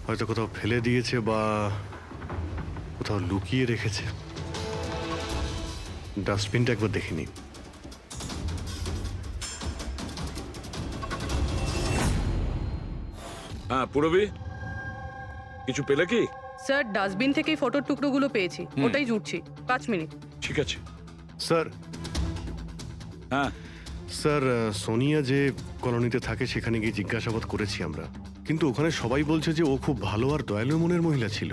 হয়তো কোথাও ফেলে দিয়েছে বা কোথাও লুকিয়ে রেখেছে। ডাস্টবিনটা একবার দেখে নিই। হ্যাঁ পুরবি, কিছু পেলে কি? স্যার ডাস্টবিন থেকেই ফটোর টুকরোগুলো পেয়েছি, ওটাই জুটছি। 5 মিনিট। ঠিক আছে স্যার, হ্যাঁ স্যার সোনিয়া যে কলোনিতে থাকে সেখানে গিয়ে জিজ্ঞাসাবাদ করেছি আমরা, কিন্তু ওখানে সবাই বলছে যে ও খুব ভালো আর দয়ালু মনের মহিলা ছিল।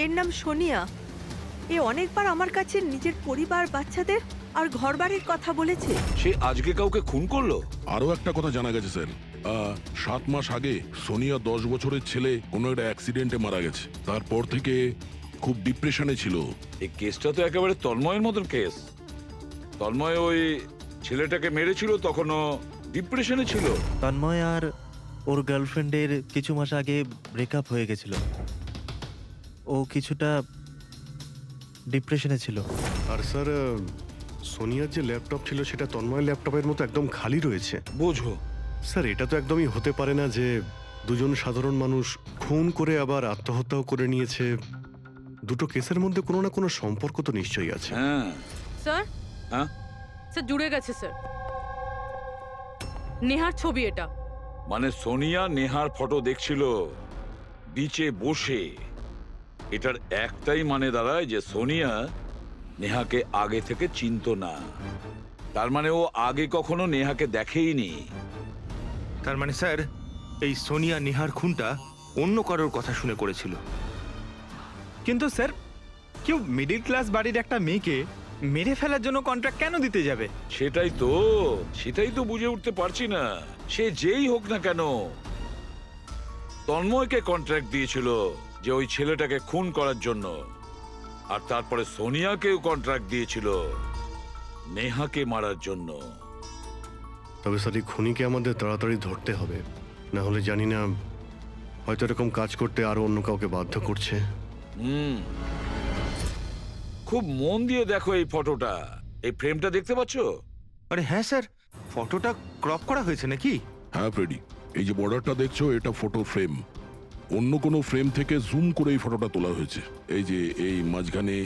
এর নাম সোনিয়া। এ অনেকবার আমার কাছে নিজের পরিবার, বাচ্চাদের আর ঘরবাড়ির কথা বলেছে। সে আজকে কাউকে খুন করলো? আরো একটা কথা জানা গেছে স্যার, 7 মাস আগে সোনিয়া 10 বছরের ছেলে কোনো একটা অ্যাক্সিডেন্টে মারা গেছে। তারপর থেকে খুব ডিপ্রেশনে ছিল। এই কেসটা তো একেবারে তন্ময়ের মতন কেস। তন্ময় ওই ছেলেটাকে মেরেছিল, তখনও ডিপ্রেশনে ছিল। তন্ময় আর ওর গার্লফ্রেন্ডের কিছু মাস আগে ব্রেকআপ হয়ে গেছিল। ও কিছুটা ডিপ্রেশনে ছিল। আর স্যার সোনিয়ার যে ল্যাপটপ ছিল সেটা তন্ময়ের ল্যাপটপের মতো একদম খালি রয়েছে। বোঝো, স্যার এটা তো একদমই হতে পারে না যে দুজন সাধারণ মানুষ খুন করে আবার আত্মহত্যাও করে নিয়েছে। দুটো কেসের মধ্যে কোনো না কোনো সম্পর্ক তো নিশ্চয়ই আছে। হ্যাঁ স্যার, হ্যাঁ স্যার জুড়ে গেছে স্যার। নেহার ছবি এটা। মানে সোনিয়া নেহার ফটো দেখছিল বিচে বসে। এটার একটাই মানে দাঁড়ায় যে সোনিয়া নেহাকে আগে থেকে চিনতো না। তার মানে ও আগে কখনো নেহাকে দেখেইনি। তার মানে স্যার, এই সোনিয়া নেহার খুনটা অন্য কারোর কথা শুনে করেছিল। কিন্তু স্যার, কেউ মিডল ক্লাস বাড়ির একটা মেয়েকে মেরে ফেলার জন্য কন্ট্রাক্ট কেন দিতে যাবে? সেটাই তো বুঝে উঠতে পারছি না। সে যেই হোক না কেন, তন্ময়কে কন্ট্রাক্ট দিয়েছিল যে ওই ছেলেটাকে খুন করার জন্য, আর তারপরে সোনিয়াকেও কন্ট্রাক্ট দিয়েছিল নেহাকে মারার জন্য। তবে স্যার এই খুনিকে আমাদের তাড়াতাড়ি ধরতে হবে, না হলে জানি না হয়তো এরকম কাজ করতে আরো অন্য কাউকে বাধ্য করছে। খুব মন দিয়ে দেখো এই ফটোটা, এই ফ্রেমটা দেখতে পাচ্ছো? আরে হ্যাঁ স্যার, ফটোটা ক্রপ করা হয়েছে নাকি? হ্যাঁ ফ্রেডি, এই যে বর্ডারটা দেখছো এটা ফটো ফ্রেম। অন্য কোনো ফ্রেম থেকে জুম করে এই ফটোটা তোলা হয়েছে। এই যে এই মাঝখানে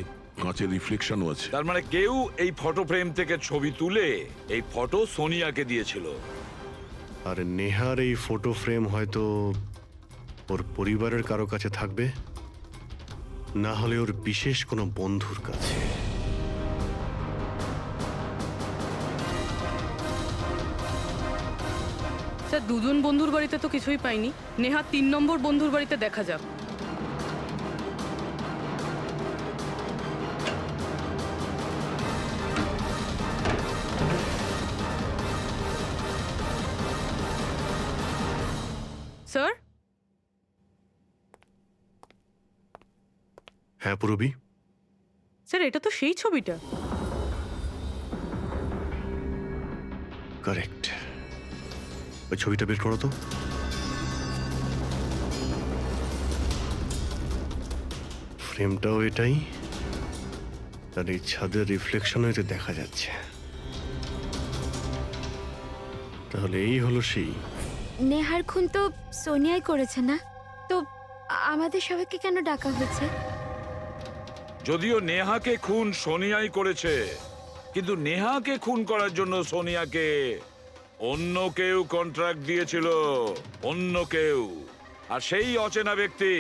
কাঁচের রিফ্লেকশনও আছে। তার মানে কেউ এই ফটো ফ্রেম থেকে ছবি তুলে এই ফটো সোনিয়াকে দিয়েছিল। আর নেহার এই ফটো ফ্রেম হয়তো ওর পরিবারের কারো কাছে থাকবে, না হলে ওর বিশেষ কোনো বন্ধুর কাছে। স্যার দুজন বন্ধুর বাড়িতে তো কিছুই পাইনি। নেহা 3 নম্বর বন্ধুর বাড়িতে দেখা যাক। স্যার, হ্যাঁ পুরবি, স্যার এটা তো সেই ছবিটা। কারেক্ট। ওই ছবিটা বের করো তো। ফ্রেমটাও এটাই, আর এই ছাদের রিফ্লেকশনও এতে দেখা যাচ্ছে। তাহলে এই হলো সেই। নেহার খুন তো সোনিয়াই করেছে না? তো আমাদের সবাইকে কেন ডাকা হয়েছে? যদিও নেহাকে খুন সোনিয়াই করেছে, কিন্তু নেহাকে খুন করার জন্য সোনিয়াকে অন্য কেউ কন্ট্রাক্ট দিয়েছিল, অন্য কেউ। আর সেই অচেনা ব্যক্তি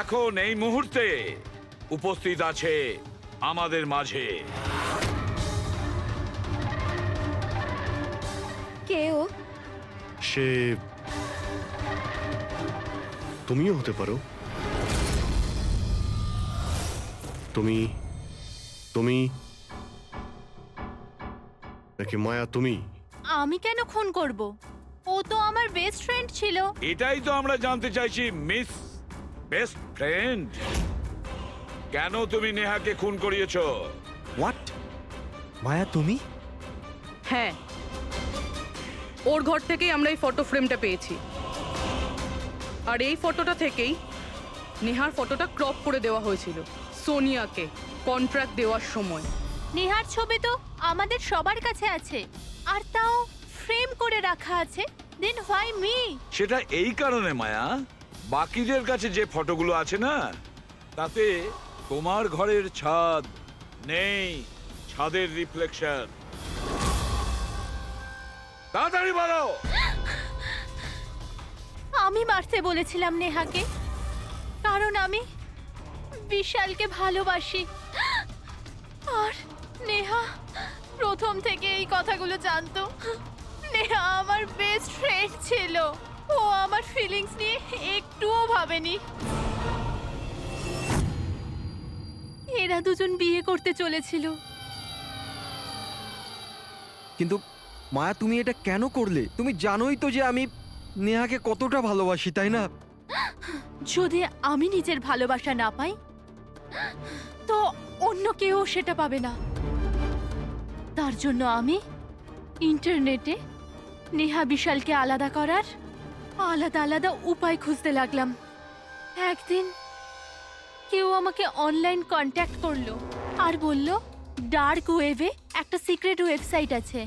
এখন এই মুহূর্তে উপস্থিত আছে আমাদের মাঝে। কেউ? সে তুমিও হতে পারো। তুমি তুমি নাকি মায়া তুমি? আমি কেন খুন করব? ও তো আমার বেস্ট ফ্রেন্ড ছিল। এটাই তো আমরা জানতে চাইছি মিস বেস্ট ফ্রেন্ড। কেন তুমি নেহাকে খুন করিয়েছো? হোয়াট? মায়া তুমি? হ্যাঁ, ওর ঘর থেকেই আমরা এই ফটো ফ্রেমটা পেয়েছি। আর এই ফটোটা থেকেই নেহার ফটোটা ক্রপ করে দেওয়া হয়েছিল সোনিয়াকে কন্ট্রাক্ট দেওয়ার সময়। নেহার ছবি তো আমাদের সবার কাছে আছে, আর তাও ফ্রেম করে রাখা আছে। Then why me? সেটা এই কারণে মায়া বাকিদের কাছে যে ফটোগুলো আছে না, তাতে তোমার ঘরের ছাদ নেই, ছাদের রিফ্লেকশন। তাড়াতাড়ি বলো। আমি মারতে বলেছিলাম নেহাকে, কারণ আমি বিশালকে ভালোবাসি। আর নেহা প্রথম থেকে এই কথাগুলো জানতো। নেহা আমার বেস্ট ফ্রেন্ড ছিল, ও আমার ফিলিংস নিয়ে একটুও ভাবেনি। এরা দুজন বিয়ে করতে চলেছিল। কিন্তু মায়া, তুমি এটা কেন করলে? তুমি জানোই তো যে আমি নেহাকে কতটা ভালোবাসি, তাই না? যদি আমি নিজের ভালোবাসা না পাই, তো অন্য কেউ সেটা পাবে না। তার জন্য আমি ইন্টারনেটে নেহা বিশালকে আলাদা করার আলাদা আলাদা উপায় খুঁজতে লাগলাম। একদিন কেউ আমাকে অনলাইন কন্ট্যাক্ট করলো আর বলল ডার্ক ওয়েবে একটা সিক্রেট ওয়েবসাইট আছে,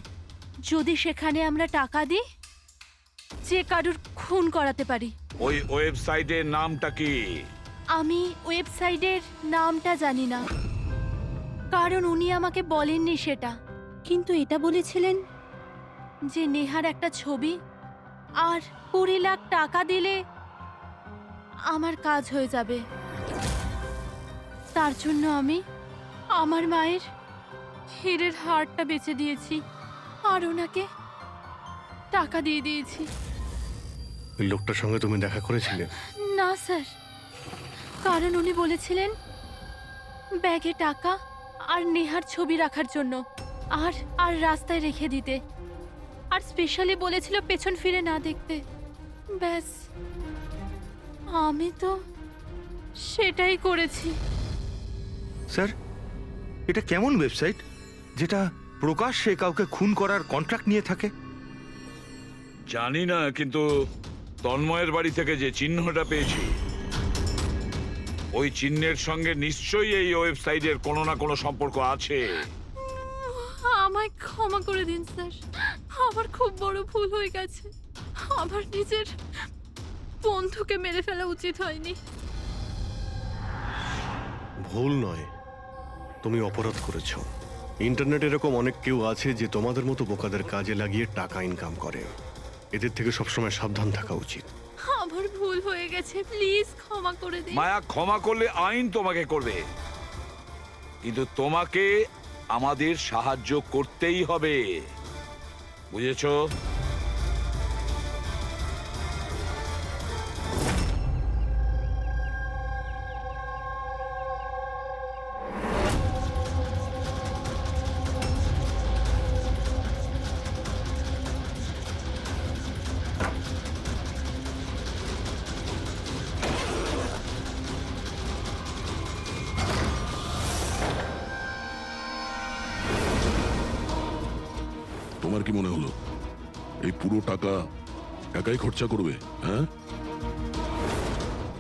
যদি সেখানে আমরা টাকা দিই যে কারুর খুন করাতে পারি। ওই ওয়েবসাইটের নামটা কি? আমি ওয়েবসাইটের নামটা জানি না, কারণ উনি আমাকে বলেননি সেটা। কিন্তু এটা বলেছিলেন যে নেহার একটা ছবি আর 20 লাখ টাকা দিলে আমার কাজ হয়ে যাবে। তার জন্য আমি আমার মায়ের হীরের হারটা বেচে দিয়েছি আর ওনাকে টাকা দিয়ে দিয়েছি। ওই লোকটার সঙ্গে তুমি দেখা করেছিলে? না স্যার, কারণ উনি বলেছিলেন ব্যাগে টাকা আর নেহার ছবি রাখার জন্য, আর আর রাস্তায় রেখে দিতে, আর স্পেশালি বলেছিল পেছন ফিরে না দেখতে। ব্যাস, আমি তো সেটাই করেছি। স্যার, এটা কেমন ওয়েবসাইট যেটা প্রকাশ্যে কাউকে খুন করার কন্ট্রাক্ট নিয়ে থাকে? জানি না, কিন্তু তন্ময়ের বাড়ি থেকে যে চিহ্নটা পেয়েছি, ওই চিহ্নের সঙ্গে নিশ্চয়ই এই ওয়েবসাইটের কোনো না কোনো সম্পর্ক আছে। আমায় ক্ষমা করে দিন স্যার, আমার খুব বড় ভুল হয়ে গেছে। আমার নিজের বন্ধুকে মেরে ফেলা উচিত হয়নি। ভুল নয়, তুমি অপরাধ করেছ। ইন্টারনেটে এরকম অনেক কেউ আছে যে তোমাদের মতো বোকাদের কাজে লাগিয়ে টাকা ইনকাম করে। এদের থেকে সবসময় সাবধান থাকা উচিত। আমার ভুল হয়ে গেছে, প্লিজ ক্ষমা করে দিন। মায়া, ক্ষমা করলে আইন তোমাকে করবে, কিন্তু তোমাকে আমাদের সাহায্য করতেই হবে, বুঝেছো? তোমার কি মনে হলো এই পুরো টাকা একাই খরচা করবে? হ্যাঁ,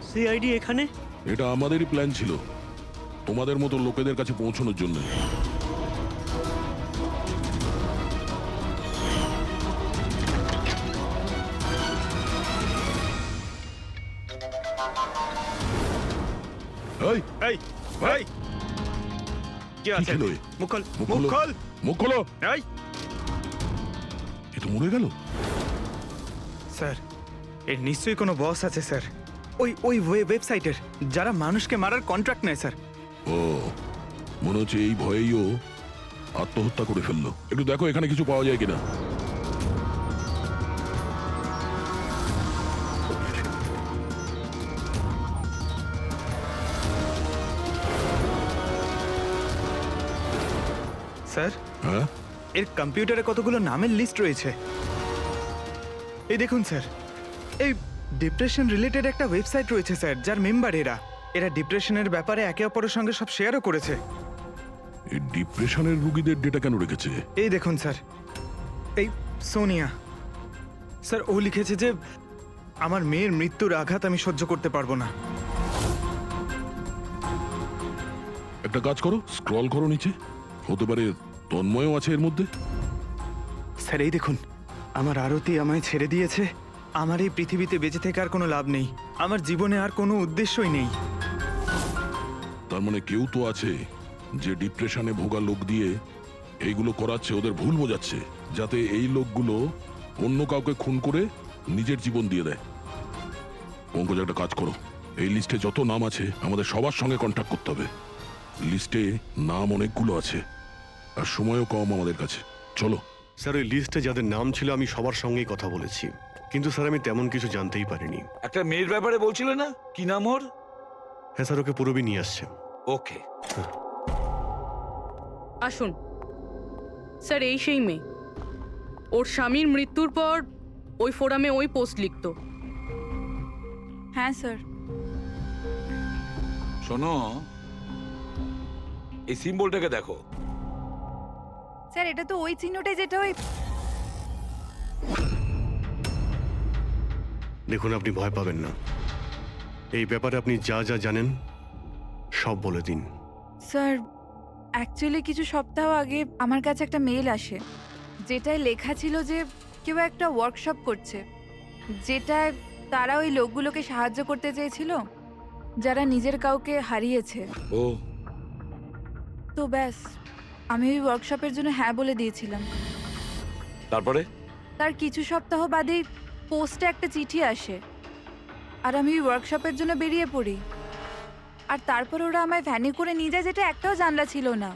সিআইডি এখানে? এটা আমাদেরই প্ল্যান ছিল, তোমাদের মতো লোকেদের কাছে পৌঁছানোর জন্য। এই, এই ভাই, কি কি আছে? ছিল এ? মুখ খোল, মুখ মুখ খোলো। খোল। মুখ খোলো। এই এ তো মরে গেল। স্যার, এর নিশ্চয়ই কোনো বস আছে স্যার, ওই ওয়েবসাইটের, যারা মানুষকে মারার কন্ট্রাক্ট নেয় স্যার। ও, মনে হচ্ছে এই ভয়েই ও আত্মহত্যা করে ফেললো। একটু দেখো এখানে কিছু পাওয়া যায় কিনা। স্যার, হ্যাঁ, এর কম্পিউটারে কতগুলো নামের লিস্ট রয়েছে। এই দেখুন স্যার, এই ডিপ্রেশন রিলেটেড একটা ওয়েবসাইট রয়েছে স্যার, যার মেম্বার এরা ডিপ্রেশনের ব্যাপারে একে অপরের সঙ্গে সব শেয়ারও করেছে। এই ডিপ্রেশনের রুগীদের ডেটা কেন রেখেছে? এই দেখুন স্যার, এই সোনিয়া স্যার, ও লিখেছে যে আমার মেয়ের মৃত্যুর আঘাত আমি সহ্য করতে পারবো না। একটা কাজ করো, স্ক্রল করো নিচে, হতে পারে তন্ময়ও আছে এর মধ্যে। স্যার এই দেখুন, আমার আরতি আমায় ছেড়ে দিয়েছে আমার এই পৃথিবীতে বেঁচে থেকে আর কোনো লাভ নেই, আমার জীবনে আর কোনো উদ্দেশ্যই নেই। তার মানে কেউ তো আছে যে ডিপ্রেশনে ভোগা লোক দিয়ে এইগুলো করাচ্ছে, ওদের ভুল বোঝাচ্ছে, যাতে এই লোকগুলো অন্য কাউকে খুন করে নিজের জীবন দিয়ে দেয়। পঙ্কজ, একটা কাজ করো, এই লিস্টে যত নাম আছে আমাদের সবার সঙ্গে কন্ট্যাক্ট করতে হবে। লিস্টে নাম অনেকগুলো আছে আর সময়ও কম আমাদের কাছে। চলো। স্যার, ওই লিস্টে যাদের নাম ছিল আমি সবার সঙ্গেই কথা বলেছি, কিন্তু স্যার আমি তেমন কিছু জানতেই পারিনি। একটা মেয়ের ব্যাপারে বলছিলে না, কি নাম ওর? হ্যাঁ স্যার, ওকে পুরবি নিয়ে আসছে। ওকে, আসুন স্যার, এই সেই মেয়ে। ওর স্বামীর মৃত্যুর পর ওই ফোরামে ওই পোস্ট লিখতো। হ্যাঁ স্যার। শোনো, এই সিম্বলটাকে দেখো। স্যার, এটা তো ওই চিহ্নটাই যেটা ওই। দেখুন, আপনি ভয় পাবেন না, এই ব্যাপারে আপনি যা যা জানেন সব বলে দিন। স্যার, অ্যাকচুয়ালি কিছু সপ্তাহ আগে আমার কাছে একটা মেল আসে, যেটায় লেখা ছিল যে কেউ একটা ওয়ার্কশপ করছে, যেটায় তারা ওই লোকগুলোকে সাহায্য করতে চেয়েছিল যারা নিজের কাউকে হারিয়েছে। ও, তো ব্যাস, আমি ওই ওয়ার্কশপের জন্য হ্যাঁ বলে দিয়েছিলাম। তারপরে? তার কিছু সপ্তাহ বাদেই পোস্টে একটা চিঠি আসে, আর আমি ওই ওয়ার্কশপের জন্য বেরিয়ে পড়ি। আর তারপর ওরা আমায় ভ্যানে করে নিয়ে যায়, যেটা একটাও জানলা ছিল না।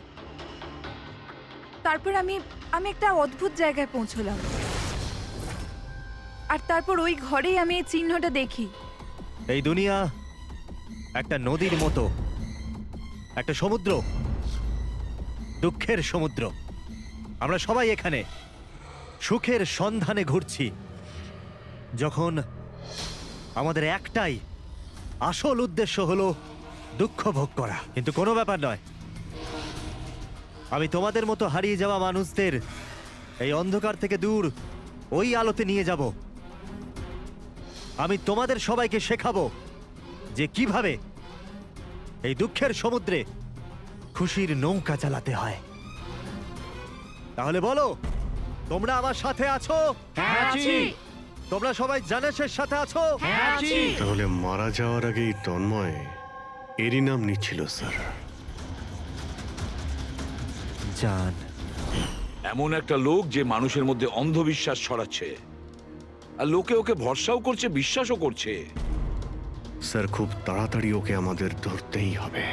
তারপর আমি একটা অদ্ভুত জায়গায় পৌঁছলাম, আর তারপর ওই ঘরেই আমি এই চিহ্নটা দেখি। এই দুনিয়া একটা নদীর মতো, একটা সমুদ্র, দুঃখের সমুদ্র। আমরা সবাই এখানে সুখের সন্ধানে ঘুরছি, যখন আমাদের একটাই আসল উদ্দেশ্য হলো দুঃখ ভোগ করা। কিন্তু কোনো ব্যাপার নয়, আমি তোমাদের মতো হারিয়ে যাওয়া মানুষদের এই অন্ধকার থেকে দূর ওই আলোতে নিয়ে যাব। আমি তোমাদের সবাইকে শেখাবো যে কিভাবে এই দুঃখের সমুদ্রে খুশির নৌকা চালাতে হয়। তাহলে বলো, তোমরা আমার সাথে আছো? তোমরা সবাই জানেশের সাথে আছো? তাহলে মারা যাওয়ার আগেই তন্ময় এরই নাম নিচ্ছিল স্যার। জান, এমন একটা লোক যে মানুষের মধ্যে অন্ধবিশ্বাস ছড়াচ্ছে, আর লোকে ওকে ভরসাও করছে, বিশ্বাসও করছে। স্যার, খুব তাড়াতাড়ি ওকে আমাদের ধরতেই হবে।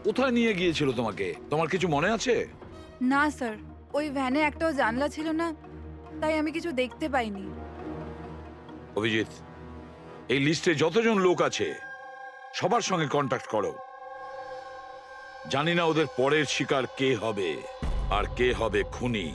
কোথায় নিয়ে গিয়েছিল তোমাকে? তোমার কিছু মনে আছে? না স্যার, ওই ভ্যানে একটাও জানলা ছিল না, তাই আমি কিছু দেখতে পাইনি। অভিজিৎ, এই লিস্টে যতজন লোক আছে সবার সঙ্গে কন্ট্যাক্ট করো। জানি না ওদের পরের শিকার কে হবে আর কে হবে খুনি।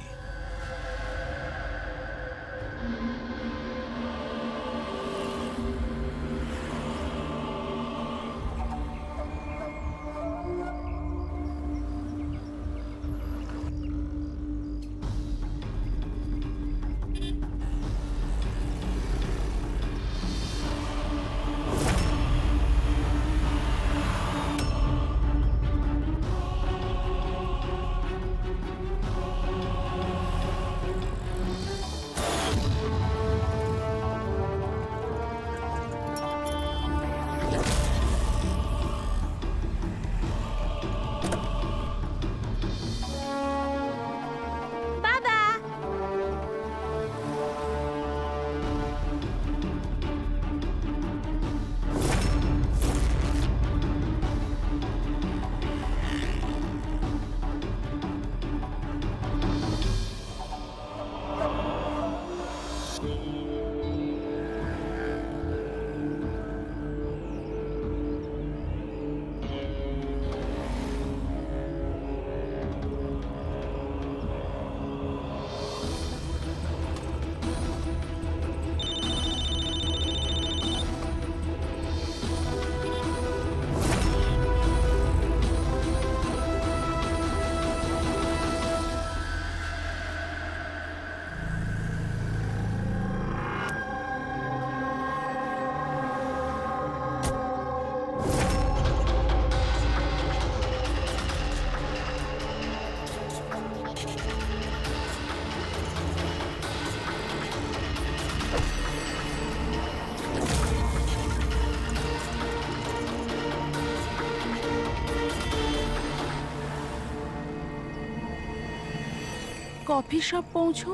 কফি শপ পৌঁছো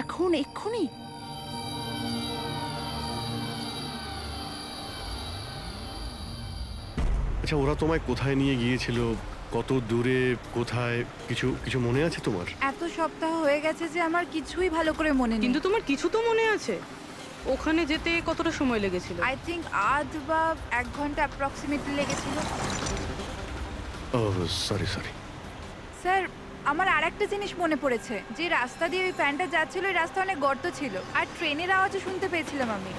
এখন এক্ষুনি? আচ্ছা, ওরা তোমায় কোথায় নিয়ে গিয়েছিল, কত দূরে, কোথায়, কিছু কিছু মনে আছে তোমার? এত সপ্তাহ হয়ে গেছে যে আমার কিছুই ভালো করে মনে নেই। কিন্তু তোমার কিছু তো মনে আছে, ওখানে যেতে কতটা সময় লেগেছিল? আই থিঙ্ক আধ বা 1 ঘন্টা অ্যাপ্রক্সিমেটলি লেগেছিল। ও সরি সরি। স্যার, আমার আরেকটা জিনিস মনে পড়েছে, যে রাস্তা দিয়ে ওই ফ্যানটা যাচ্ছিল ওই রাস্তা অনেক গর্ত ছিল, আর ট্রেনের আওয়াজও শুনতে পেয়েছিলাম আমি।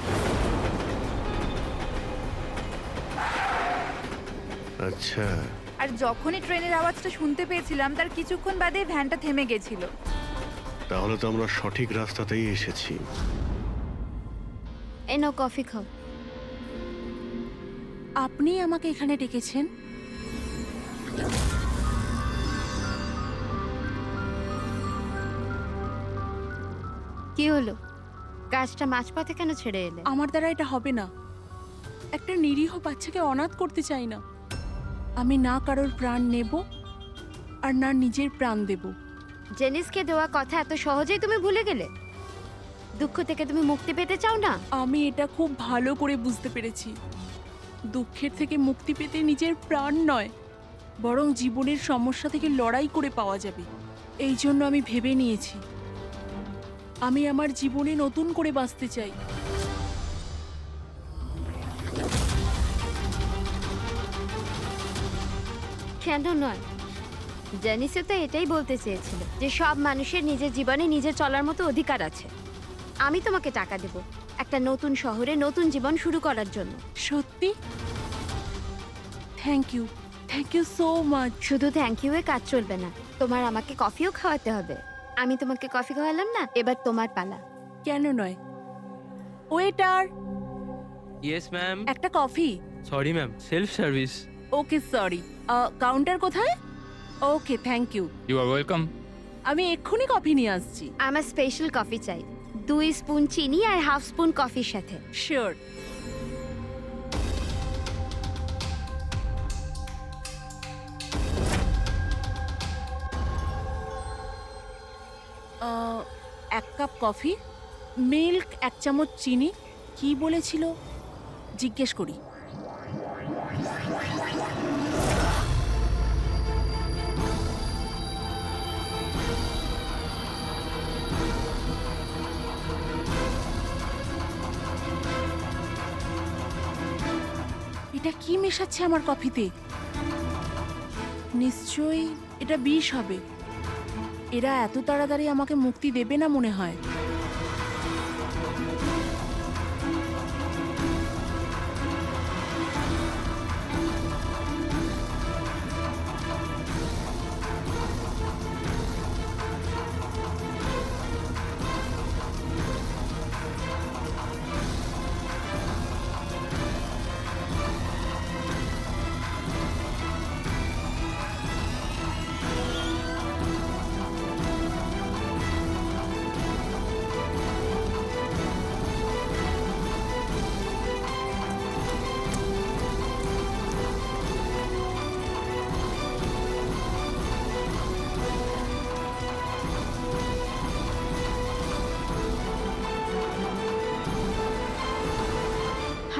আচ্ছা, আর যখনই ট্রেনের আওয়াজটা শুনতে পেয়েছিলাম তার কিছুক্ষণ বাদেই ভ্যানটা থেমে গেছিল। তাহলে তো আমরা সঠিক রাস্তাতেই এসেছি। এই নাও কফি খাও। আপনি আমাকে এখানে ডেকেছেন? কি হলো? কাজটা মাঝপথে কেন ছেড়ে এলে? আমার দ্বারা এটা হবে না। একটা নিরীহ বাচ্চাকে অনাথ করতে চাই না। আমি না কারোর প্রাণ নেব আর না নিজের প্রাণ দেব। জেনিসকে দেওয়া কথা এত সহজেই তুমি ভুলে গেলে? দুঃখ থেকে তুমি মুক্তি পেতে চাও না? আমি এটা খুব ভালো করে বুঝতে পেরেছি। দুঃখের থেকে মুক্তি পেতে নিজের প্রাণ নয়, বরং জীবনের সমস্যা থেকে লড়াই করে পাওয়া যাবে। এই জন্য আমি ভেবে নিয়েছি, আমি আমার জীবনে নতুন করে বাঁচতে চাই। কেন নয়? জেনিসও তো এটাই বলতে চেয়েছিল, যে সব মানুষের নিজের জীবনে নিজে চলার মতো অধিকার আছে। আমি তোমাকে টাকা দেব একটা নতুন শহরে নতুন জীবন শুরু করার জন্য। সত্যি? Thank you so much. শুধু থ্যাংক ইউ এ কাজ চলবে না, তোমার আমাকে কফিও খাওয়াতে হবে। আমি তোমাকে কফি খাওয়ালাম না, এবার তোমার পালা। কেন নয়? Waiter, yes ma'am. একটা coffee. Sorry ma'am, self service. Okay sorry, counter কোথায়? Okay thank you. You are welcome. আমি এক্ষুনি কফি নিয়ে আসছি। আমার স্পেশাল কফি চাই, 2 স্পুন চিনি আর হাফ স্পুন কফির সাথে। শিওর। এক কাপ কফি, মিল্ক 1 চামচ, চিনি। কি বলেছিল জিজ্ঞেস করি। এটা কি মেশাচ্ছে আমার কফিতে? নিশ্চয়ই এটা বিষ হবে। এরা এত তাড়াতাড়ি আমাকে মুক্তি দেবে না মনে হয়।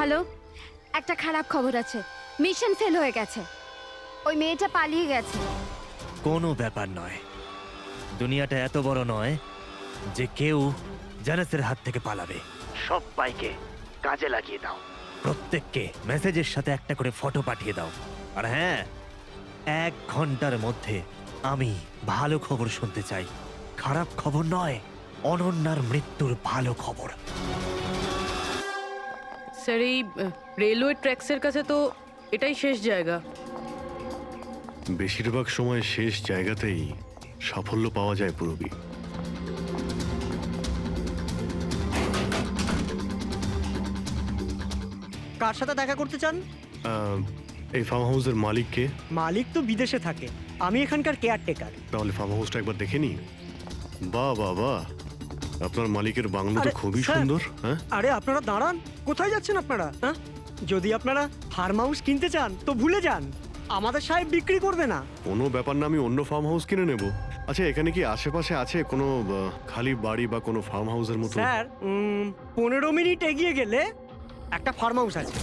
হ্যালো, একটা খারাপ খবর আছে। মিশন ফেল হয়ে গেছে। ওই মেয়েটা পালিয়ে গেছে। কোনো ব্যাপার নয়, দুনিয়াটা এত বড় নয় যে কেউ জানাসের হাত থেকে পালাবে। সবাইকে কাজে লাগিয়ে দাও, প্রত্যেককে মেসেজের সাথে একটা করে ফটো পাঠিয়ে দাও। আর হ্যাঁ, 1 ঘন্টার মধ্যে আমি ভালো খবর শুনতে চাই। খারাপ খবর নয়, অনন্যার মৃত্যুর ভালো খবর। স্যার, এই রেলওয়ে ট্র্যাক্সের কাছে তো এটাই শেষ জায়গা। বেশিরভাগ সময় শেষ জায়গাতেই সাফল্য পাওয়া যায় পূরবী। কার সাথে দেখা করতে চান? এই ফার্ম হাউসের মালিককে। মালিক তো বিদেশে থাকে, আমি এখানকার কেয়ারটেকার। তাহলে ফার্ম হাউসটা একবার দেখে নি। বাহ বাহ বাহ, আপনার মালিকের বাংলো তো আরে, খুবই স্যার। সুন্দর। হ্যাঁ, আরে আপনারা দাঁড়ান, কোথায় যাচ্ছেন আপনারা? হ্যাঁ, যদি আপনারা ফার্ম হাউস কিনতে চান তো ভুলে যান, আমাদের সাহেব বিক্রি করবে না। কোনো ব্যাপার না, আমি অন্য ফার্ম হাউস কিনে নেব। আচ্ছা, এখানে কি আশেপাশে আছে কোনো খালি বাড়ি বা কোনো ফার্ম হাউসের মতো? স্যার 15 মিনিট এগিয়ে গেলে একটা ফার্ম হাউস আছে,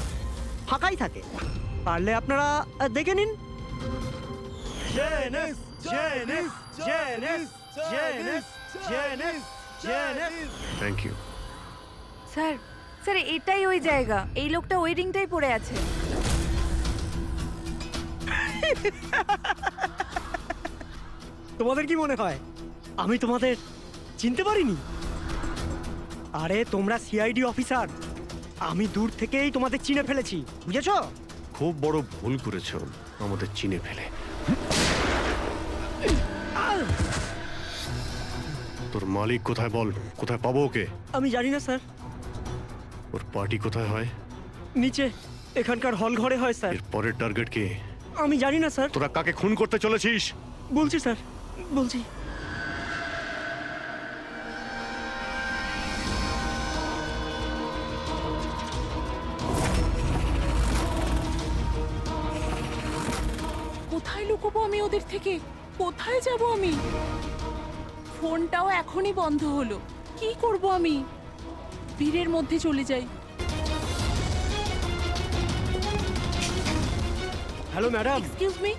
ফাঁকাই থাকে, পারলে আপনারা দেখে নিন। Thank you. স্যার স্যার এটাই ওই জায়গা, এই লোকটা ওই রিংটাই পড়ে আছে। তোমাদের কি মনে হয় আমি তোমাদের চিনতে পারিনি? আরে তোমরা সিআইডি অফিসার, আমি দূর থেকেই তোমাদের চিনে ফেলেছি, বুঝেছো? খুব বড় ভুল করেছো আমাদের চিনে ফেলে। তোর মালিক কোথায় বল, কোথায় পাবো ওকে? আমি জানি না স্যার, ওর পার্টি কোথায় হয়? নিচে এখানকার হল ঘরে হয় স্যার। এর পরের টার্গেট কে? আমি জানি না স্যার। তোরা কাকে খুন করতে চলেছিস? বলছি স্যার, বলছি। কোথায় লুকোবো আমি ওদের থেকে? কোথায় যাব আমি? ফোনটাও এখনই বন্ধ হলো, কি করব আমি? ভিড়ের মধ্যে চলে যাই। Hello madam. এক্সকিউজ মি,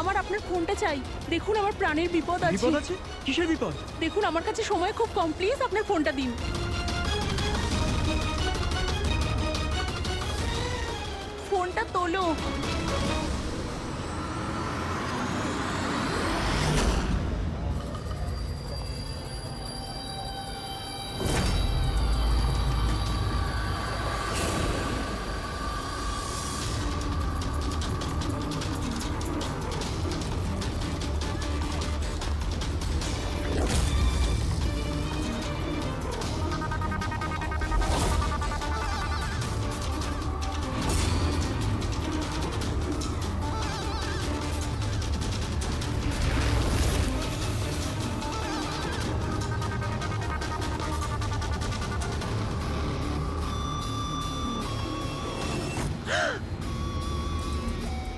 আমার আপনার ফোনটা চাই। দেখুন আমার প্রাণের বিপদ আছে। বিপদ আছে? কিসের বিপদ? দেখুন আমার কাছে সময় খুব কম, প্লিজ আপনার ফোনটা দিন। ফোনটা তোলো।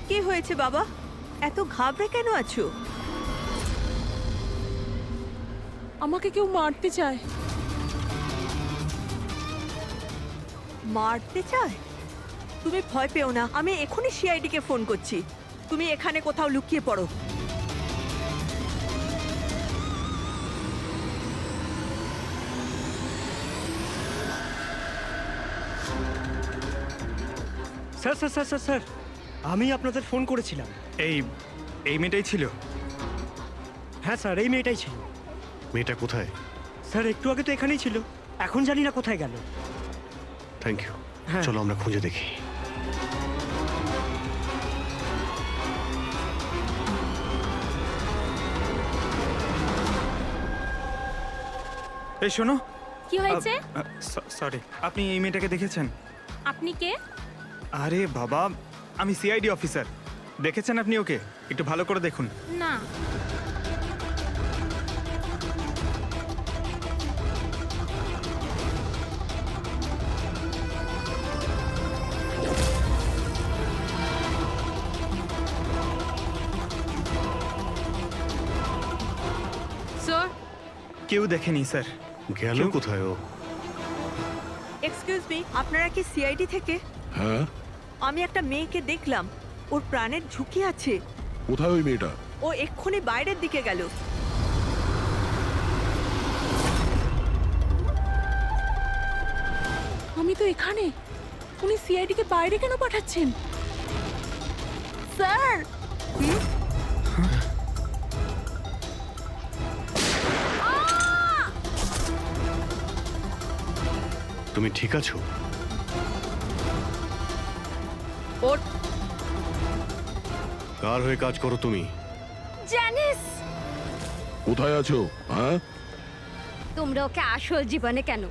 কি হয়েছে বাবা, এত ঘাবড়ে কেন আছো? আমাকে কেউ মারতে চায়। মারতে চায়? তুমি ভয় পেও না, আমি এখনই সিআইডি কে ফোন করছি। তুমি এখানে কোথাও লুকিয়ে পড়ো। Sir sir sir sir sir, আমি আপনাদের ফোন করেছিলাম। এই মেয়েটাই ছিল? হ্যাঁ স্যার, এই মেয়েটাই ছিল। মেয়েটা কোথায়? স্যার একটু আগে তো এখানেই ছিল, এখন জানি না কোথায় গেল। Thank you. হ্যাঁ। চলো আমরা খুঁজে দেখি। এই শোনো। কি হয়েছে? সরি, আপনি এই মেয়েটাকে দেখেছেন? আপনি কে? আরে বাবা, আমি সিআইডি অফিসার। দেখেছেন আপনি ওকে? একটু ভালো করে দেখুন। না। স্যার, কেউ দেখেনি স্যার। গেল কোথায় ও? এক্সকিউজ মি, আপনারা কি সিআইডি থেকে? হ্যাঁ, আমি একটা মেয়েকে দেখলাম, ওর প্রাণের ঝুঁকি আছে। কোথায় ওই মেয়েটা? ও এক্ষুনি বাইরের দিকে গেল। আমি তো এখানে, উনি সিআইডি কে বাইরে কেন পাঠাচ্ছেন? স্যার, তুমি ঠিক আছো? ওর কার হয়ে কাজ করো তুমি? জানিস কোথায় আছো? হ্যাঁ, তোমরা ওকে আসল জীবনে কেন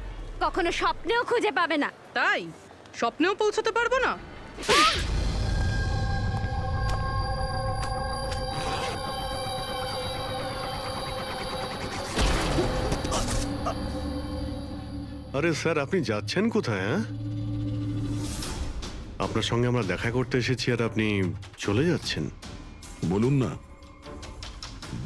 কখনো স্বপ্নেও খুঁজে পাবে না। তাই স্বপ্নেও পৌঁছতে পারবো না? আরে স্যার, আপনি যাচ্ছেন কোথায়? হ্যাঁ, আপনার সঙ্গে আমরা দেখা করতে এসেছি আর আপনি চলে যাচ্ছেন? বলুন না।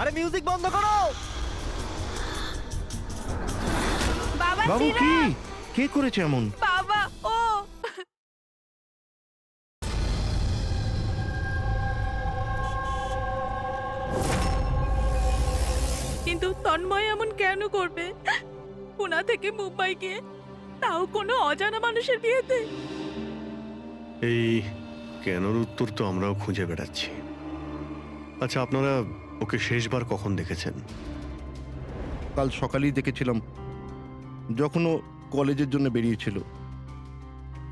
আরে মিউজিক বন্ধ করো। বাবা বাবু কি কে করেছে এমন? বাবা ও কিন্তু তন্ময় এমন কেন করবে? পুনা থেকে মুম্বাই গিয়ে, তাও কোনো অজানা মানুষের বিয়েতে। এই কেনর উত্তর তো আমরাও খুঁজে বেড়াচ্ছি। আচ্ছা, আপনারা ওকে শেষবার কখন দেখেছেন? কাল সকালেই দেখেছিলাম, যখন ও কলেজের জন্য বেরিয়েছিল।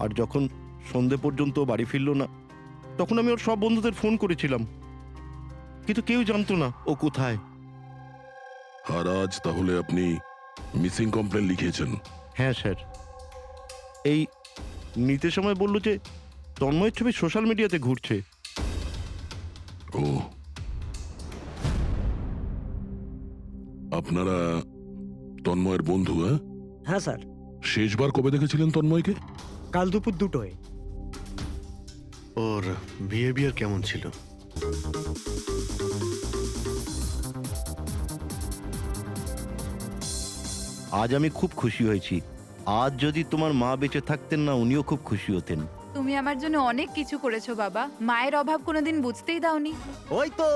আর যখন সন্ধে পর্যন্ত ও বাড়ি ফিরল না, তখন আমি ওর সব বন্ধুদের ফোন করেছিলাম, কিন্তু কেউ জানতো না ও কোথায়। আর আজ তাহলে আপনি মিসিং কমপ্লেন লিখিয়েছেন? হ্যাঁ স্যার, এই নিতে সময় বলল যে তন্ময়ের ছবি সোশ্যাল মিডিয়াতে ঘুরছে। ও, আপনারা তন্ময়ের বন্ধু? হ্যাঁ হ্যাঁ স্যার, শেষবার কবে দেখেছিলেন তন্ময়কে? কাল দুপুর 2টোয়। ওর বিহেভিয়ার কেমন ছিল? আজ আমি খুব খুশি হয়েছি। আজ যদি তোমার মা বেঁচে থাকতেন না, উনিও খুব খুশি হতেন। তুমি আমার জন্য অনেক কিছু করেছো বাবা, মায়ের অভাব কোনোদিন বুঝতেই দাওনি। ওই তো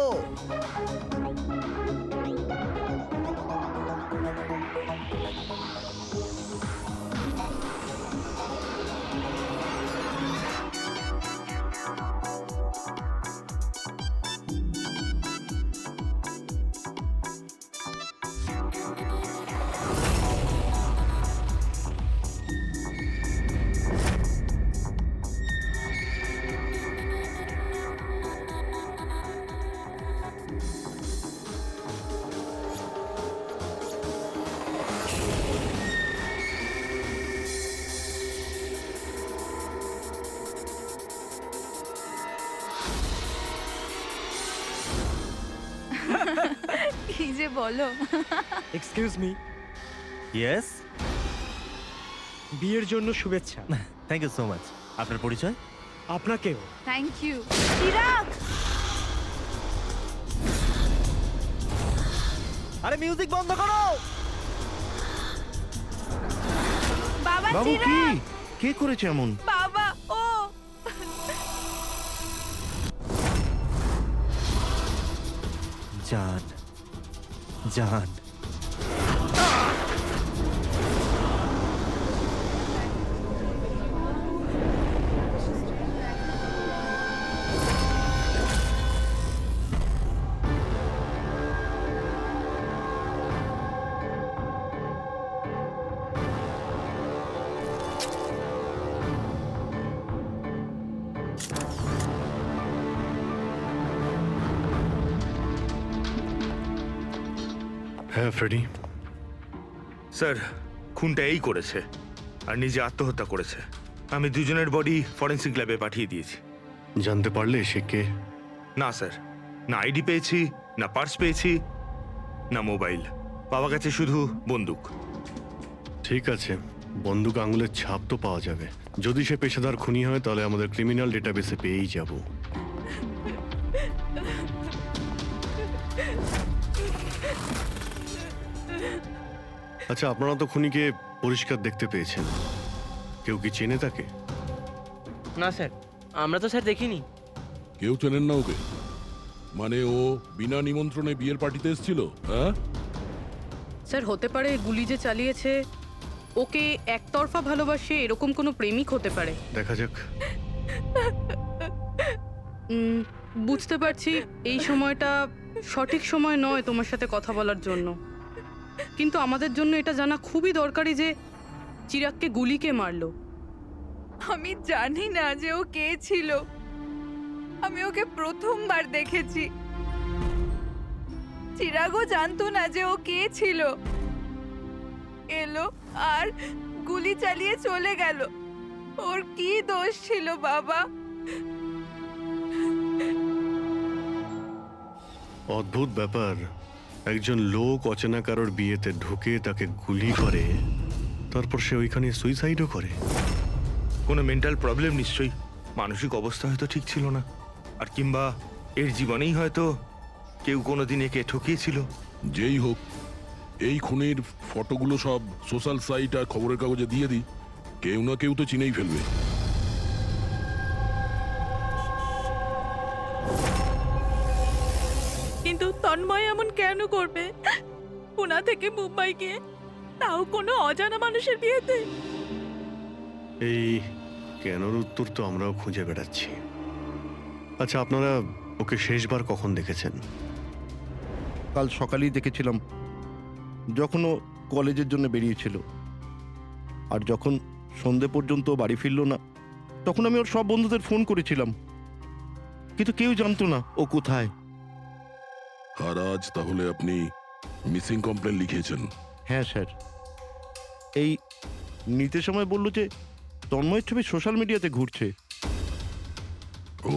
কি যে বলো। এক্সকিউজ মি, ইয়েস, বিয়ের জন্য শুভেচ্ছা। Thank you so much. আপনার পরিচয়? আপনাকেও। Thank you. চিরাগ, আরে মিউজিক বন্ধ করো। বাবা বাবু কি চিরাগ কে করেছে এমন? বাবা ও জান, জান, হ্যাঁ ফ্রেডি, স্যার, খুনটা এই করেছে আর নিজে আত্মহত্যা করেছে। আমি দুজনের বডি ফরেন্সিক ল্যাবে পাঠিয়ে দিয়েছি। জানতে পারলে সে কে? না স্যার, না আইডি পেয়েছি, না পার্স পেয়েছি, না মোবাইল। পাওয়া গেছে শুধু বন্দুক। ঠিক আছে, বন্দুক আঙুলের ছাপ তো পাওয়া যাবে। যদি সে পেশাদার খুনি হয় তাহলে আমাদের ক্রিমিনাল ডেটাবেসে পেয়েই যাব। আচ্ছা, আপনারা তো খুনিকে পরিষ্কার দেখতে পেয়েছেন, কেউ কি চেনে তাকে? না স্যার, আমরা তো স্যার দেখিনি। কেউ চেনেন না ওকে? মানে ও বিনা নিমন্ত্রণে বিয়ের পার্টিতে এসেছিল? হ্যাঁ স্যার, হতে পারে গুলি যে চালিয়েছে ওকে একতরফা ভালোবাসে এরকম কোনো প্রেমিক হতে পারে। দেখা যাক। বুঝতে পারছি এই সময়টা সঠিক সময় নয় তোমার সাথে কথা বলার জন্য, কিন্তু আমাদের জন্য এটা জানা খুবই দরকারি যে চিরাগকে গুলি কে মারলো। আমি জানি না যে ও কে ছিল। আমি ওকে প্রথমবার দেখেছি। চিরাগও জানতো না যে ও কে ছিল। এলো আর গুলি চালিয়ে চলে গেল। ওর কি দোষ ছিল বাবা? অদ্ভুত ব্যাপার, একজন লোক অচেনা কারোর বিয়েতে ঢুকে তাকে গুলি করে, তারপর সে ওইখানে সুইসাইডও করে। কোনো মেন্টাল প্রবলেম নিশ্চয়ই। মানসিক অবস্থা হয়তো ঠিক ছিল না, আর কিংবা এর জীবনেই হয়তো কেউ কোনোদিন একে ঠকিয়েছিল? যেই হোক, এই খুনের ফটোগুলো সব সোশ্যাল সাইট আর খবরের কাগজে দিয়ে দিই, কেউ না কেউ তো চিনেই ফেলবে। কিন্তু তন্ময় এমন কেন করবে? পুনা থেকে মুম্বাই গিয়ে, তাও কোনো অজানা মানুষের বিয়েতে। এই কেনর উত্তর তো আমরাও খুঁজে বেড়াচ্ছি। আচ্ছা, আপনারা ওকে শেষবার কখন দেখেছেন? কাল সকালেই দেখেছিলাম, যখন ও কলেজের জন্য বেরিয়েছিল। আর যখন সন্ধে পর্যন্ত ও বাড়ি ফিরল না, তখন আমি ওর সব বন্ধুদের ফোন করেছিলাম, কিন্তু কেউ জানতো না ও কোথায়। আর আজ তাহলে আপনি মিসিং কমপ্লেন লিখিয়েছেন? হ্যাঁ স্যার, এই নিতে সময় বললো যে তন্ময়ের ছবি সোশ্যাল মিডিয়াতে ঘুরছে। ও,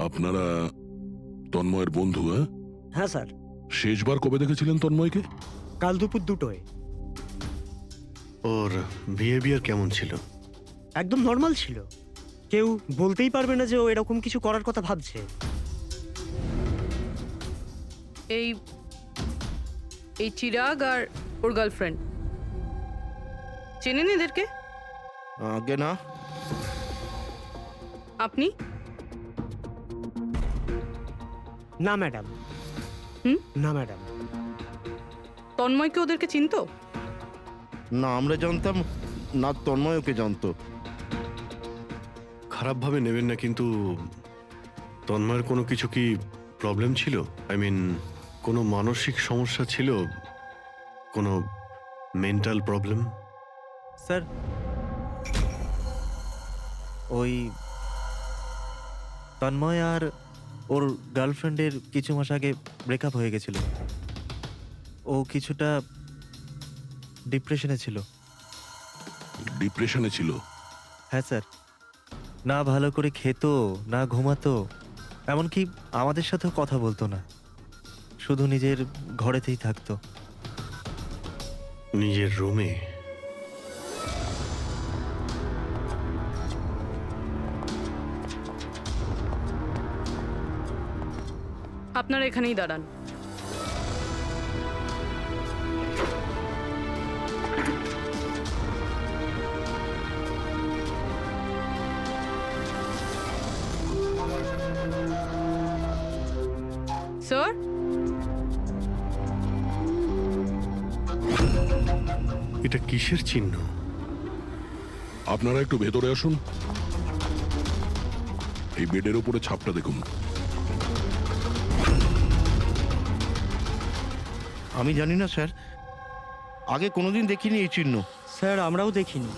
আপনারা তন্ময়ের বন্ধু? হ্যাঁ হ্যাঁ স্যার, শেষবার কবে দেখেছিলেন তন্ময়কে? কাল দুপুর 2টোয়। ওর বিহেভিয়ার কেমন ছিল? একদম নর্মাল ছিল, কেউ বলতেই পারবে না যে ও এরকম কিছু করার কথা ভাবছে। এই এই চিরাগ আর ওর গার্লফ্রেন্ড চেনেন এদেরকে? আগে না। আপনি? না ম্যাডাম। না ম্যাডাম। তন্ময়কে ওদেরকে চিনতো? না, আমরা জানতাম না, তন্ময় ওকে জানতো। খারাপভাবে নেবেন না, কিন্তু তন্ময়ের কোনো কিছু কি প্রবলেম ছিল? আই মিন, কোনো মানসিক সমস্যা ছিল? কোনো মেন্টাল প্রবলেম? স্যার, ওই তন্ময় আর ওর গার্লফ্রেন্ডের কিছু মাস আগে ব্রেকআপ হয়ে গেছিল। ও কিছুটা ডিপ্রেশনে ছিল। ডিপ্রেশনে ছিল? হ্যাঁ স্যার, না ভালো করে খেতো, না ঘুমাতো, এমনকি আমাদের সাথেও কথা বলতো না, শুধু নিজের ঘরেতেই থাকতো। নিজের রুমে? আপনারা এখানেই দাঁড়ান। স্যার, এটা কিসের চিহ্ন? আপনারা একটু ভেতরে আসুন। এই বেডের উপরে ছাপটা দেখুন। আমি জানি না স্যার, আগে কোনোদিন দেখিনি এই চিহ্ন। স্যার, আমরাও দেখিনি।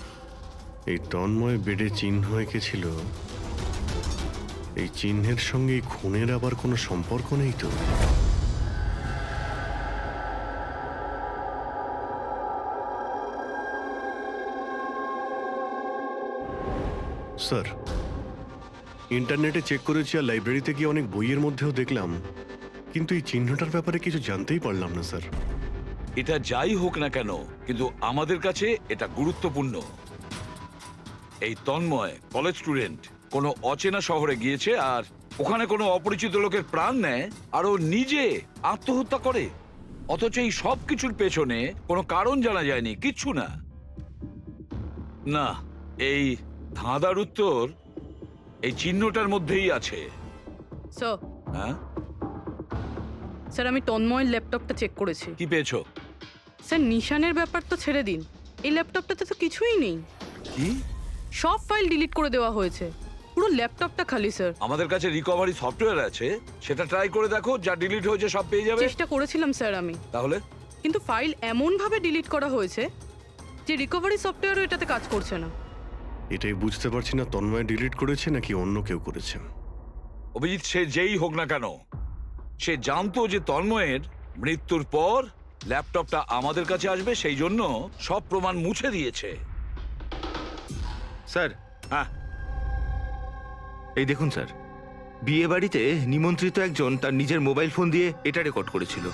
এই তন্ময় বেডে চিহ্ন এঁকেছিল, এই চিহ্নের সঙ্গে এই খুনের আবার কোনো সম্পর্ক নেই তো? স্যার, ইন্টারনেটে চেক করেছি আর লাইব্রেরিতে গিয়ে অনেক বইয়ের মধ্যেও দেখলাম, কিন্তু এই চিহ্নটার ব্যাপারে কিছু জানতেই পারলাম না স্যার। এটা যাই হোক না কেন, কিন্তু আমাদের কাছে এটা গুরুত্বপূর্ণ। এই তন্ময় কলেজ স্টুডেন্ট, কোনো অচেনা শহরে গিয়েছে আর ওখানে কোনো অপরিচিত লোকের প্রাণ নেয় আর ও নিজে আত্মহত্যা করে, অথচ এই সব কিছুর পেছনে কোনো কারণ জানা যায়নি, কিচ্ছু না। না, এই ধাঁধার উত্তর এই চিহ্নটার মধ্যেই আছে। স্যার, হ্যাঁ স্যার, আমি তন্ময়ের ল্যাপটপটা চেক করেছি। কি পেয়েছো? স্যার, নিশানের ব্যাপার তো ছেড়ে দিন, এই ল্যাপটপটাতে তো কিছুই নেই। কি? সব ফাইল ডিলিট করে দেওয়া হয়েছে, পুরো ল্যাপটপটা খালি স্যার। আমাদের কাছে রিকভারি সফটওয়্যার আছে, সেটা ট্রাই করে দেখো, যা ডিলিট হয়েছে সব পেয়ে যাবে। চেষ্টা করেছিলাম স্যার আমি, তাহলে? কিন্তু ফাইল এমন ভাবে ডিলিট করা হয়েছে যে রিকভারি সফটওয়্যারও এটাতে কাজ করছে না। এটাই বুঝতে পারছি না, তন্ময় ডিলিট করেছে নাকি অন্য কেউ করেছে। অভিজিৎ, সে যেই হোক না কেন, সে জানতো যে তন্ময়ের মৃত্যুর পর ল্যাপটপটা আমাদের কাছে আসবে, সেই জন্য সব প্রমাণ মুছে দিয়েছে। স্যার, হ্যাঁ, এই দেখুন স্যার, বিয়ে বাড়িতে নিমন্ত্রিত একজন তার নিজের মোবাইল ফোন দিয়ে এটা রেকর্ড করেছিল।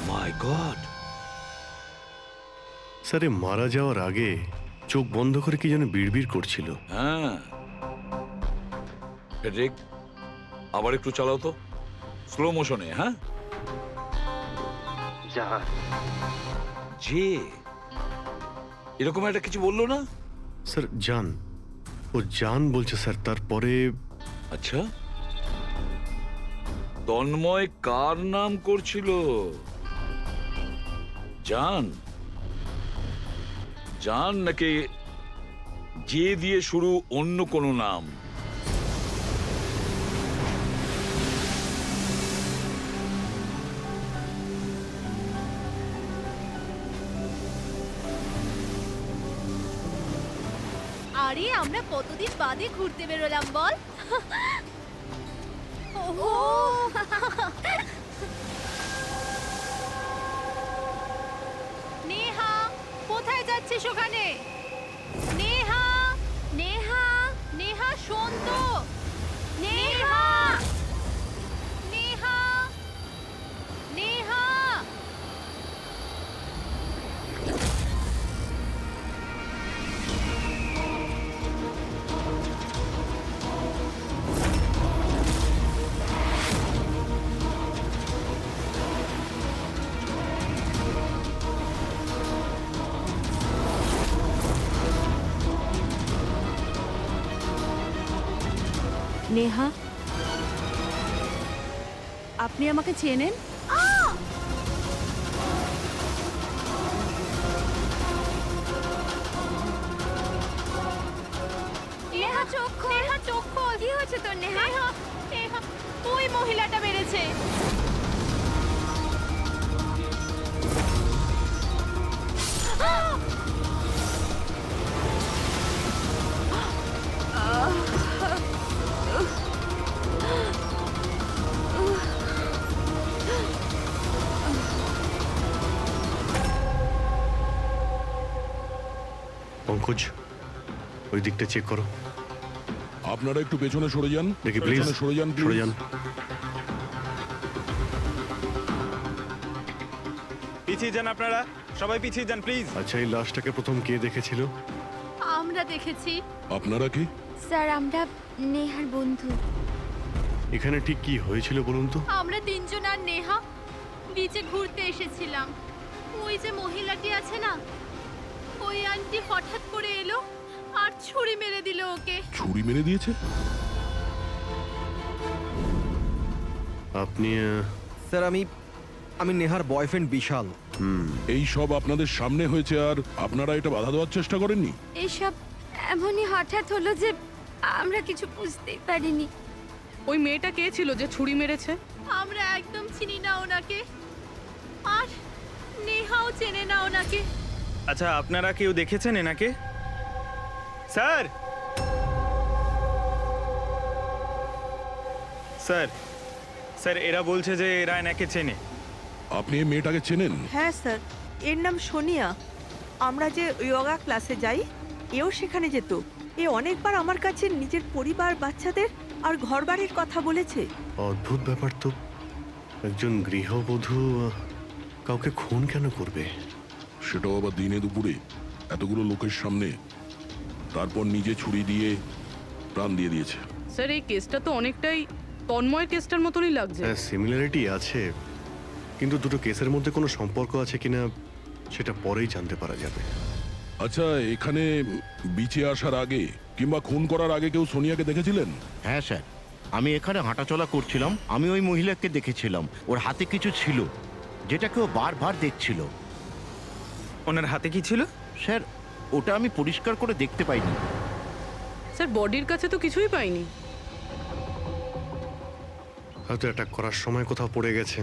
মাই গড! স্যার, এ মারা যাওয়ার আগে চোখ বন্ধ করে কি যেন বিড়বিড় করছিল। হ্যাঁ ফেডরিক, আবার একটু চালাও তো, স্লো মোশনে। হ্যাঁ, যে এরকম একটা কিছু বললো না? স্যার জান, ও জান বলছে স্যার। তারপরে আচ্ছা, তন্ময় কার নাম করছিল? জান? জান নাকি যে দিয়ে শুরু অন্য কোনো নাম? আরে আমরা কতদিন বাদে ঘুরতে বেরোলাম বল। ওহো, নেহা কোথায় যাচ্ছিস ওখানে? নেহা, নেহা, নেহা শোন তো। নেহা, নেহা, নেহা। নেহা, আপনি আমাকে চেনেন? নেহা চোখ খোল, নেহা চোখ খোল। কি হয়েছে তোর নেহা? নেহা, নেহা, ওই মহিলাটা মেরেছে। পঙ্কজ, ওই দিকটা চেক করো। আপনারা একটু পেছনে সরে যান। দেখি প্লিজ, পেছনে সরে যান, সরে please। যান। পিছিয়ে যান আপনারা, সবাই পিছিয়ে যান প্লিজ। আচ্ছা, এই লাশটাকে প্রথম কে দেখেছিল? আমরা দেখেছি। আপনারা কি? স্যার আমরা নেহার বন্ধু। এখানে ঠিক কি হয়েছিল বলুন তো? আমরা তিনজন আর নেহা বিচে ঘুরতে এসেছিলাম। ওই যে মহিলাটি আছে না, ওই আন্টি হঠাৎ করে এলো আর ছুরি মেরে দিল ওকে। ছুরি মেরে দিয়েছে? আপনি স্যার আমি নেহার বয়ফ্রেন্ড বিশাল। এই সব আপনাদের সামনে হয়েছে আর আপনারা এটা বাধা দেওয়ার চেষ্টা করেননি? এইসব এমনই হঠাৎ হলো যে আমরা কিছু বুঝতেই পারিনি। ওই মেয়েটা কে ছিল যে ছুরি মেরেছে? আমরা একদম চিনি না ওনাকে, আর নেহাও চেনে না ওনাকে। আচ্ছা, আপনারা কেউ দেখেছেন এনাকে? স্যার, স্যার, স্যার এরা বলছে যে এরা এনাকে চেনে। আপনি এই মেয়েটাকে চেনেন? হ্যাঁ স্যার, এর নাম সোনিয়া। আমরা যে যোগা ক্লাসে যাই, এও সেখানে যেত। এ অনেকবার আমার কাছে নিজের পরিবার, বাচ্চাদের আর ঘরবাড়ির কথা বলেছে। অদ্ভুত ব্যাপার তো। একজন গৃহবধূ কাউকে খুন কেন করবে? সেটাও আবার দিনে দুপুরে, এতগুলো লোকের সামনে। তারপর নিজে ছুরি দিয়ে প্রাণ দিয়ে দিয়েছে। স্যার, এই কেসটা তো অনেকটাই তন্ময়ের কেসটার মতনই লাগছে। হ্যাঁ, সিমিলারিটি আছে, কিন্তু দুটো কেসের মধ্যে কোনো সম্পর্ক আছে কিনা সেটা পরেই জানতে পারা যাবে। আচ্ছা, এখানে বিচে আসার আগে কিংবা খুন করার আগে কেউ সোনিয়াকে দেখেছিলেন? হ্যাঁ স্যার, আমি এখানে হাঁটাচলা করছিলাম, আমি ওই মহিলাকে দেখেছিলাম। ওর হাতে কিছু ছিল যেটা কেউ বারবার দেখছিল। ওনার হাতে কি ছিল? স্যার, ওটা আমি পরিষ্কার করে দেখতে পাইনি। স্যার, বডির কাছে তো কিছুই পাইনি। হয়তো অ্যাটাক করার সময় কোথাও পড়ে গেছে।